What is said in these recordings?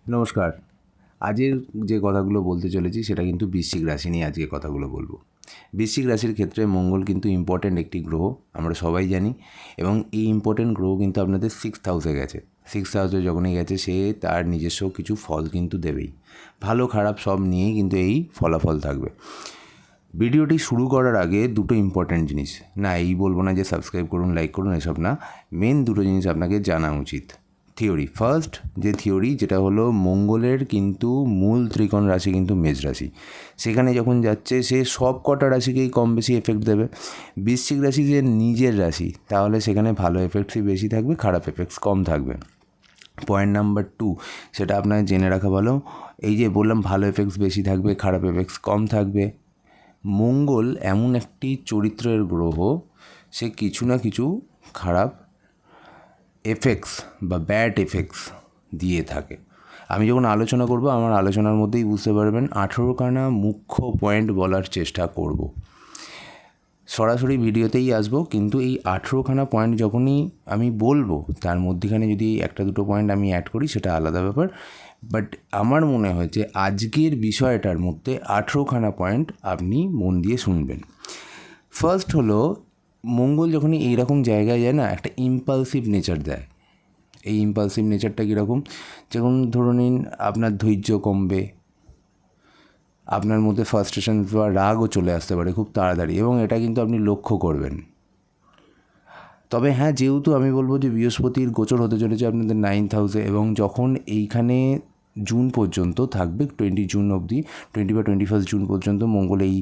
নমস্কার। আজের যে কথাগুলো বলতে চলেছি সেটা কিন্তু বৃশ্চিক রাশি নিয়ে আজকে কথাগুলো বলবো। বৃশ্চিক রাশির ক্ষেত্রে মঙ্গল কিন্তু ইম্পর্ট্যান্ট একটি গ্রহ, আমরা সবাই জানি। এবং এই ইম্পর্ট্যান্ট গ্রহ কিন্তু আপনাদের 6th হাউসে গেছে। 6th হাউসে যখনই গেছে সে তার নিজস্ব কিছু ফল কিন্তু দেবেই। ভালো খারাপ সব নিয়েই কিন্তু এই ফলাফল থাকবে। ভিডিওটি শুরু করার আগে দুটো ইম্পর্ট্যান্ট জিনিস, না এই বলবো না যে সাবস্ক্রাইব করুন, লাইক করুন, এসব না। মেন দুটো জিনিস আপনাকে জানা উচিত। থিওরি ফার্স্ট, যে থিওরি যেটা হলো মঙ্গলের কিন্তু মূল ত্রিকোণ রাশি কিন্তু মেষ রাশি। সেখানে যখন যাচ্ছে সে সব কটা রাশিকেই কম বেশি এফেক্ট দেবে। বৃশ্চিক রাশি যে নিজের রাশি, তাহলে সেখানে ভালো এফেক্টসই বেশি থাকবে, খারাপ এফেক্টস কম থাকবে। পয়েন্ট নাম্বার 2, সেটা আপনাকে জেনে রাখা ভালো। এই যে বললাম ভালো এফেক্টস বেশি থাকবে, খারাপ এফেক্টস কম থাকবে। মঙ্গল এমন একটি চরিত্রের গ্রহ, সে কিছু না কিছু খারাপ এফেক্টস বা ব্যাড এফেক্টস দিয়ে থাকে। আমি যখন আলোচনা করব আমার আলোচনার মধ্যেই বুঝতে পারবেন। 18খানা মুখ্য পয়েন্ট বলার চেষ্টা করব, সরাসরি ভিডিওতেই আসবো, কিন্তু এই 18খানা পয়েন্ট যখনই আমি বলবো তার মধ্যেখানে যদি একটা দুটো পয়েন্ট আমি অ্যাড করি সেটা আলাদা ব্যাপার। বাট আমার মনে হয় যে আজকের বিষয়টার মধ্যে 18খানা পয়েন্ট আপনি মন দিয়ে শুনবেন। ফার্স্ট হলো, মঙ্গল যখনই এইরকম জায়গায় যায় না, একটা ইম্পালসিভ নেচার দেয়। এই ইম্পালসিভ নেচারটা কীরকম, যেমন ধরুন নিন আপনার ধৈর্য কমবে, আপনার মধ্যে ফ্রাস্ট্রেশন বা রাগও চলে আসতে পারে খুব তাড়াতাড়ি, এবং এটা কিন্তু আপনি লক্ষ্য করবেন। তবে হ্যাঁ, যেহেতু আমি বলবো যে বৃহস্পতির গোচর হতে চলেছে আপনাদের 9th হাউসে, এবং যখন এইখানে জুন পর্যন্ত থাকবে, 20 জুন অবধি, 20 বা 21 জুন পর্যন্ত মঙ্গল এই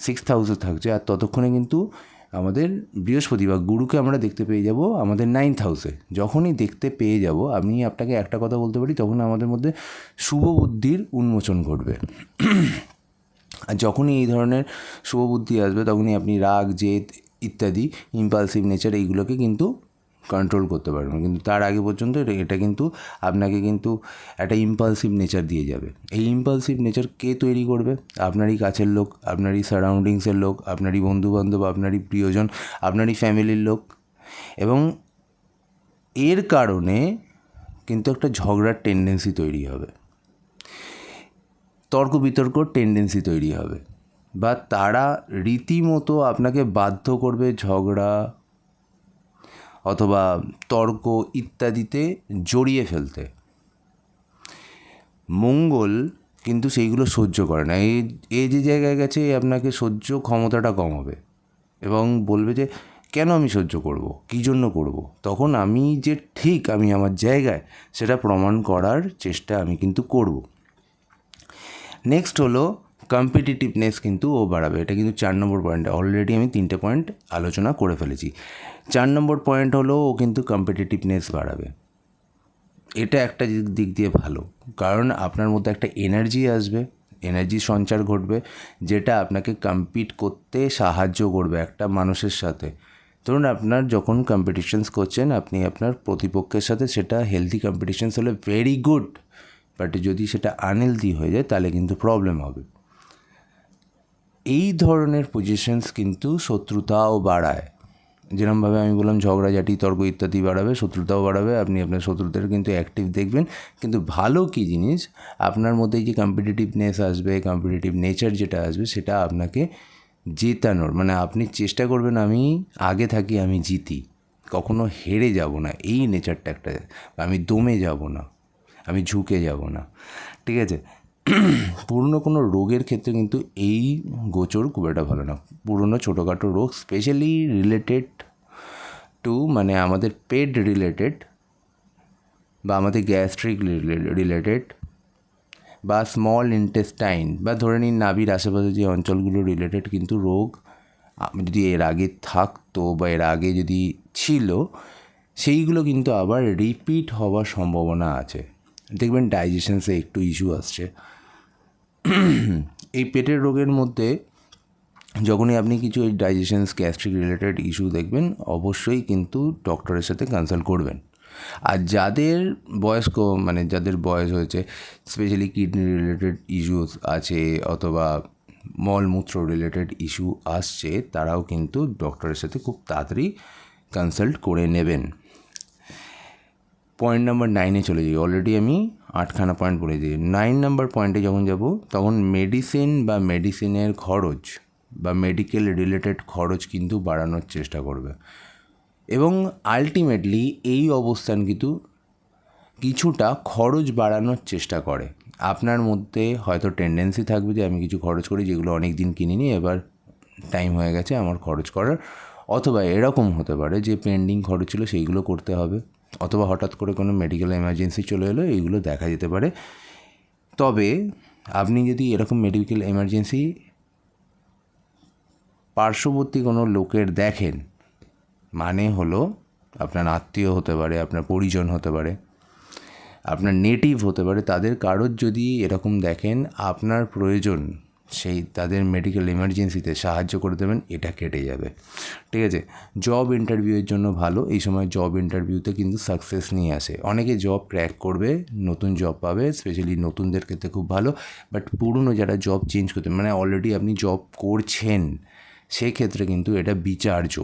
6th হাউসে থাকছে। আর ততক্ষণে কিন্তু আমাদের বৃহস্পতি বা গুরুকে আমরা দেখতে পেয়ে যাব আমাদের 9th হাউসে। যখনই দেখতে পেয়ে যাব, আমি আপনাকে একটা কথা বলতে পারি, তখন আমাদের মধ্যে শুভ বুদ্ধির উন্মোচন ঘটবে। আর যখনই এই ধরনের শুভ বুদ্ধি আসবে, তখনই আপনি রাগ, জেদ ইত্যাদি ইম্পালসিভ নেচার এইগুলোকে কিন্তু কন্ট্রোল করতে পারবেন। কিন্তু তার আগে পর্যন্ত এটা কিন্তু আপনাকে কিন্তু একটা ইম্পালসিভ নেচার দিয়ে যাবে। এই ইম্পালসিভ নেচার কে তৈরি করবে? আপনারই কাছের লোক, আপনারই সারাউন্ডিংসের লোক, আপনারই বন্ধুবান্ধব, আপনারই প্রিয়জন, আপনারই ফ্যামিলির লোক। এবং এর কারণে কিন্তু একটা ঝগড়ার টেন্ডেন্সি তৈরি হবে, তর্ক বিতর্কর টেন্ডেন্সি তৈরি হবে, বা তারা রীতিমতো আপনাকে বাধ্য করবে ঝগড়া অথবা তর্ক ইত্যাদিতে জড়িয়ে ফেলতে। মঙ্গল কিন্তু সেইগুলো সহ্য করে না। এই যে জায়গায় গেছে, আপনাকে সহ্য ক্ষমতাটা কম হবে এবং বলবে যে কেন আমি সহ্য করব, কী জন্য করব। তখন আমি যে ঠিক, আমি আমার জায়গায়, সেটা প্রমাণ করার চেষ্টা আমি কিন্তু করব। নেক্সট হলো কম্পিটিটিভনেস কিন্তু ও বাড়াবে। এটা কিন্তু 4 নম্বর পয়েন্ট। অলরেডি আমি 3টে পয়েন্ট আলোচনা করে ফেলেছি। 4 নম্বর পয়েন্ট হলো ও কিন্তু কম্পিটিটিভনেস বাড়াবে। এটা একটা দিক দিয়ে ভালো, কারণ আপনার মধ্যে একটা এনার্জি আসবে, এনার্জি সঞ্চার ঘটবে, যেটা আপনাকে কম্পিট করতে সাহায্য করবে একটা মানুষের সাথে। ধরুন আপনার যখন কম্পিটিশনস করছেন আপনি আপনার প্রতিপক্ষের সাথে, সেটা হেলদি কম্পিটিশনস হলে ভেরি গুড, বাট যদি সেটা আনহেলদি হয়ে যায় তাহলে কিন্তু প্রবলেম হবে। এই ধরনের পজিশনস কিন্তু শত্রুতাও বাড়ায়। যেরকমভাবে আমি বললাম ঝগড়াঝাটি, তর্ক ইত্যাদি বাড়াবে, শত্রুতাও বাড়াবে। আপনি আপনার শত্রুদের কিন্তু অ্যাক্টিভ দেখবেন। কিন্তু ভালো কী জিনিস, আপনার মধ্যে যে কম্পিটিটিভনেস আসবে, কম্পিটিটিভ নেচার যেটা আসবে, সেটা আপনাকে জেতানোর, মানে আপনি চেষ্টা করবেন আমি আগে থাকি, আমি জিতি, কখনো হেরে যাব না, এই নেচারটা একটা। আমি দমে যাব না, আমি ঝুঁকে যাব না, ঠিক আছে। পুরনো কোনো রোগের ক্ষেত্রে কিন্তু এই গোচর খুব একটা ভালো না। পুরনো ছোটোখাটো রোগ, স্পেশালি রিলেটেড টু, মানে আমাদের পেট রিলেটেড বা আমাদের গ্যাস্ট্রিক রিলেটেড বা স্মল ইন্টেস্টাইন বা ধরে নিন নাভির আশেপাশে যে অঞ্চলগুলো রিলেটেড কিন্তু রোগ যদি এর আগে থাকতো বা এর আগে যদি ছিল, সেইগুলো কিন্তু আবার রিপিট হওয়ার সম্ভাবনা আছে। দেখবেন ডাইজেশনসে একটু ইস্যু আসছে। এই পেটের রোগের মধ্যে যখনই আপনি কিছু এই ডাইজেশনস, গ্যাস্ট্রিক রিলেটেড ইস্যু দেখবেন, অবশ্যই কিন্তু ডক্টরের সাথে কনসাল্ট করবেন। আর যাদের বয়স্ক, মানে যাদের বয়স হয়েছে, স্পেশালি কিডনি রিলেটেড ইস্যুস আছে অথবা মলমূত্র রিলেটেড ইস্যু আসছে, তারাও কিন্তু ডক্টরের সাথে খুব তাড়াতাড়ি কনসাল্ট করে নেবেন। পয়েন্ট নাম্বার 9-এ চলে যাই। অলরেডি আমি 8খানা পয়েন্ট বলে দিই। 9 নম্বর পয়েন্টে যখন যাব তখন মেডিসিন বা মেডিসিনের খরচ বা মেডিকেল রিলেটেড খরচ কিন্তু বাড়ানোর চেষ্টা করবে এবং আলটিমেটলি এই অবস্থান কিন্তু কিছুটা খরচ বাড়ানোর চেষ্টা করে। আপনার মধ্যে হয়তো টেন্ডেন্সি থাকবে যে আমি কিছু খরচ করি যেগুলো অনেক দিন কিনিনি, এবার টাইম হয়ে গেছে আমার খরচ করার, অথবা এরকম হতে পারে যে পেন্ডিং খরচ ছিল সেইগুলো করতে হবে, অথবা হঠাৎ করে কোনো মেডিকেল এমার্জেন্সি চলে এলো, এইগুলো দেখা যেতে পারে। তবে আপনি যদি এরকম মেডিকেল এমার্জেন্সি পার্শ্ববর্তী কোনো লোকের দেখেন, মানে হলো আপনার আত্মীয় হতে পারে, আপনার পরিজন হতে পারে, আপনার নেটিভ হতে পারে, তাদের কারোর যদি এরকম দেখেন আপনার প্রয়োজন, সেই তাদের মেডিকেল এমার্জেন্সিতে সাহায্য করে দেবেন, এটা কেটে যাবে। ঠিক আছে? জব ইন্টারভিউয়ের জন্য ভালো, এই সময় জব ইন্টারভিউতে কিন্তু সাকসেস নিয়ে আসে। অনেকে জব ক্র্যাক করবে, নতুন জব পাবে, স্পেশালি নতুনদের ক্ষেত্রে খুব ভালো। বাট পুরনো যারা জব চেঞ্জ করতে, মানে অলরেডি আপনি জব করছেন, সেক্ষেত্রে কিন্তু এটা বিচার্য।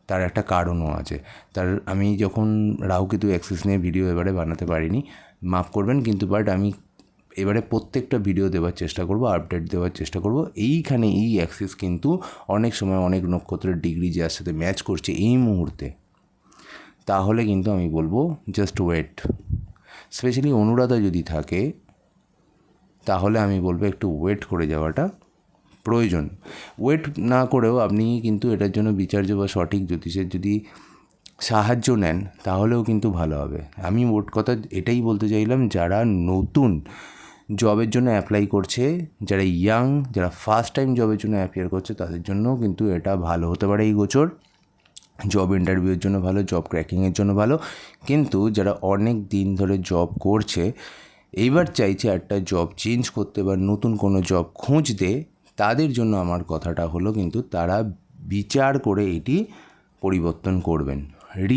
তার একটা কারণও আছে। আমি যখন রাহুকেতু অ্যাক্সিস নিয়ে ভিডিও এবারে বানাতে পারিনি, মাফ করবেন, কিন্তু বাট আমি এবারে প্রত্যেকটা ভিডিও দেওয়ার চেষ্টা করব, আপডেট দেওয়ার চেষ্টা করব। এইখানে এই অ্যাক্সিস কিন্তু অনেক সময় অনেক নক্ষত্রের ডিগ্রি যার সাথে ম্যাচ করছে এই মুহূর্তে, তাহলে কিন্তু আমি বলবো জাস্ট ওয়েট। স্পেশালি অনুরাধা যদি থাকে তাহলে আমি বলবো একটু ওয়েট করে যাওয়াটা প্রয়োজন। ওয়েট না করেও আপনি কিন্তু এটার জন্য বিচার্য বা সঠিক জ্যোতিষের যদি সাহায্য নেন তাহলেও কিন্তু ভালো হবে। আমি মোট কথা এটাই বলতে চাইলাম, যারা নতুন জবের জন্য অ্যাপ্লাই করছে, যারা ইয়াং, যারা ফার্স্ট টাইম জবের জন্য অ্যাপ্লাই করছে, তাদের জন্য কিন্তু এটা ভালো হতে পারে এই গোচর। জব ইন্টারভিউয়ের জন্য ভালো, জব ক্র্যাকিংয়ের জন্য ভালো। কিন্তু যারা অনেক দিন ধরে জব করছে, এইবার চাইছে একটা জব চেঞ্জ করতে বা নতুন কোনো জব খুঁজতে, তাদের জন্য আমার কথাটা হলো কিন্তু তারা বিচার করে এটি পরিবর্তন করবেন।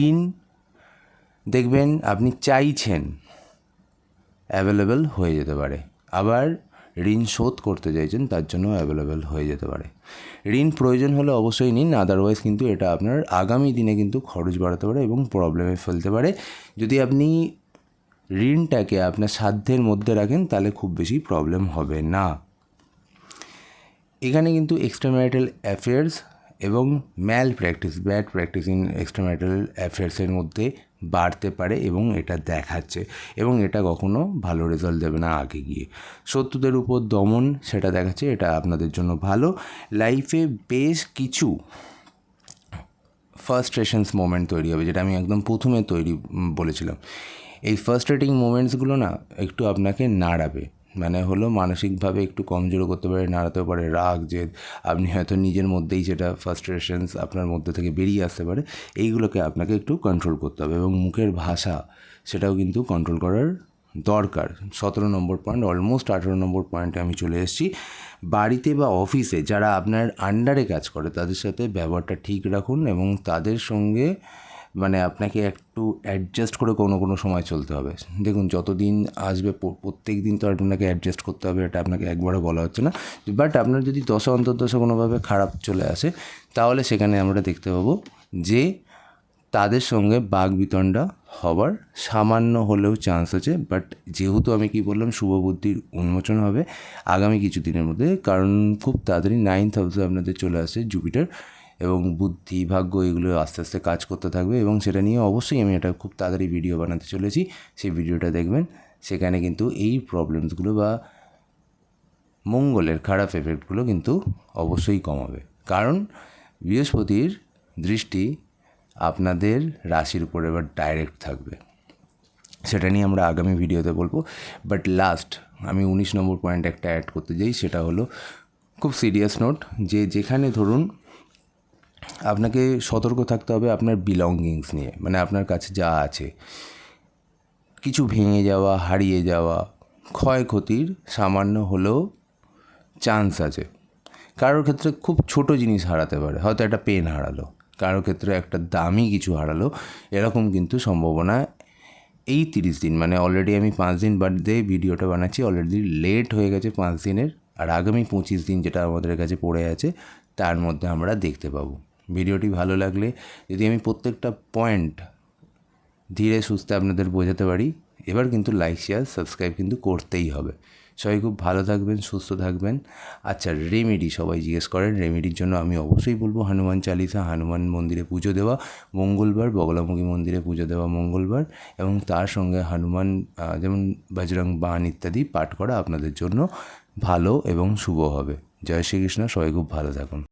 ঋণ দেখবেন আপনি চাইছেন অ্যাভেলেবেল হয়ে যেতে পারে, আবার ঋণ শোধ করতে চাইছেন তার জন্য অ্যাভেলেবেল হয়ে যেতে পারে। ঋণ প্রয়োজন হলে অবশ্যই নিন, আদারওয়াইজ কিন্তু এটা আপনার আগামী দিনে কিন্তু খরচ বাড়াতে পারে এবং প্রবলেমে ফেলতে পারে। যদি আপনি ঋণটাকে আপনার সাধ্যের মধ্যে রাখেন তাহলে খুব বেশি প্রবলেম হবে না। এখানে কিন্তু এক্সট্রাম্যারিটাল অ্যাফেয়ার্স এবং ব্যাড প্র্যাকটিস ইন এক্সট্রাম্যারিটাল অ্যাফেয়ার্সের মধ্যে বাড়তে পারে এবং এটা দেখাচ্ছে, এবং এটা কখনো ভালো রেজাল্ট দেবে না আগে গিয়ে। শত্রুদের উপর দমন সেটা দেখাচ্ছে, এটা আপনাদের জন্য ভালো। লাইফে বেশ কিছু ফার্স্ট্রেশনস মোমেন্ট তৈরি হবে, যেটা আমি একদম প্রথমে বলেছিলাম। এই ফার্স্ট্রেটিং মোমেন্টসগুলো না একটু আপনাকে নাড়াবে, মানে হলো মানসিকভাবে একটু কমজোর করতে পারে, নাড়াতেও পারে। রাগ, জেদ, আপনি হয়তো নিজের মধ্যেই সেটা ফার্স্ট্রেশনস আপনার মধ্যে থেকে বেরিয়ে আসতে পারে, এইগুলোকে আপনাকে একটু কন্ট্রোল করতে হবে। এবং মুখের ভাষা সেটাও কিন্তু কন্ট্রোল করার দরকার। 17 নম্বর পয়েন্ট, অলমোস্ট 18 নম্বর পয়েন্টে আমি চলে এসেছি। বাড়িতে বা অফিসে যারা আপনার আন্ডারে কাজ করে তাদের সাথে ব্যবহারটা ঠিক রাখুন এবং তাদের সঙ্গে মানে আপনাকে একটু অ্যাডজাস্ট করে কোনো সময় চলতে হবে। দেখুন যতদিন আসবে প্রত্যেক দিন তো আপনাকে অ্যাডজাস্ট করতে হবে, এটা আপনাকে একবারও বলা হচ্ছে না। বাট আপনার যদি দশা অন্তর্দশা কোনোভাবে খারাপ চলে আসে, তাহলে সেখানে আমরা দেখতে পাবো যে তাদের সঙ্গে বাকবিতণ্ডা হবার সামান্য হলেও চান্স আছে। বাট যেহেতু আমি কি বললাম, শুভ বুদ্ধির উন্মোচন হবে আগামী কিছু দিনের মধ্যে, কারণ খুব তাড়াতাড়ি 9th হাউসে আপনাদের চলে আসে জুপিটার, এবং বুদ্ধি, ভাগ্য এগুলো আস্তে আস্তে কাজ করতে থাকবে। এবং সেটা নিয়ে অবশ্যই আমি একটা খুব তাড়াতাড়ি ভিডিও বানাতে চলেছি, সেই ভিডিওটা দেখবেন। সেখানে কিন্তু এই প্রবলেমসগুলো বা মঙ্গলের খারাপ এফেক্টগুলো কিন্তু অবশ্যই কমাবে, কারণ বৃহস্পতির দৃষ্টি আপনাদের রাশির উপর এবার ডাইরেক্ট থাকবে। সেটা নিয়ে আমরা আগামী ভিডিওতে বলবো। বাট লাস্ট আমি 19 নম্বর পয়েন্ট একটা অ্যাড করতে চাই, সেটা হলো খুব সিরিয়াস নোট, যে যেখানে ধরুন আপনাকে সতর্ক থাকতে হবে আপনার বিলঙ্গিংস নিয়ে, মানে আপনার কাছে যা আছে, কিছু ভেঙে যাওয়া, হারিয়ে যাওয়া, ক্ষয়ক্ষতির সামান্য হলেও চান্স আছে। কারোর ক্ষেত্রে খুব ছোট জিনিস হারাতে পারে, হয়তো একটা পেন হারালো, কারোর ক্ষেত্রে একটা দামি কিছু হারালো, এরকম কিন্তু সম্ভাবনা এই 30 দিন, মানে অলরেডি আমি 5 দিন বাদে ভিডিওটা বানাচ্ছি, অলরেডি লেট হয়ে গেছে 5 দিনের, আর আগামী 25 দিন যেটা আমাদের কাছে পড়ে আছে তার মধ্যে আমরা দেখতে পাবো। ভিডিওটি ভালো লাগলে যদি আমি প্রত্যেকটা পয়েন্ট ধীরে সুস্থে আপনাদের বোঝাতে পারি এবার কিন্তু লাইক শেয়ার সাবস্ক্রাইব কিন্তু করতেই হবে। সবাই খুব ভালো থাকবেন, সুস্থ থাকবেন। আচ্ছা, রেমেডি সবাই জিজ্ঞেস করেন, রেমেডির জন্য আমি অবশ্যই বলবো হনুমান চালিসা, হনুমান মন্দিরে পুজো দেওয়া মঙ্গলবার, বগলামুখী মন্দিরে পুজো দেওয়া মঙ্গলবার, এবং তার সঙ্গে হনুমান যেমন বজরং বাণ ইত্যাদি পাঠ করা আপনাদের জন্য ভালো এবং শুভ হবে। জয় শ্রীকৃষ্ণ, সবাই খুব ভালো থাকুন।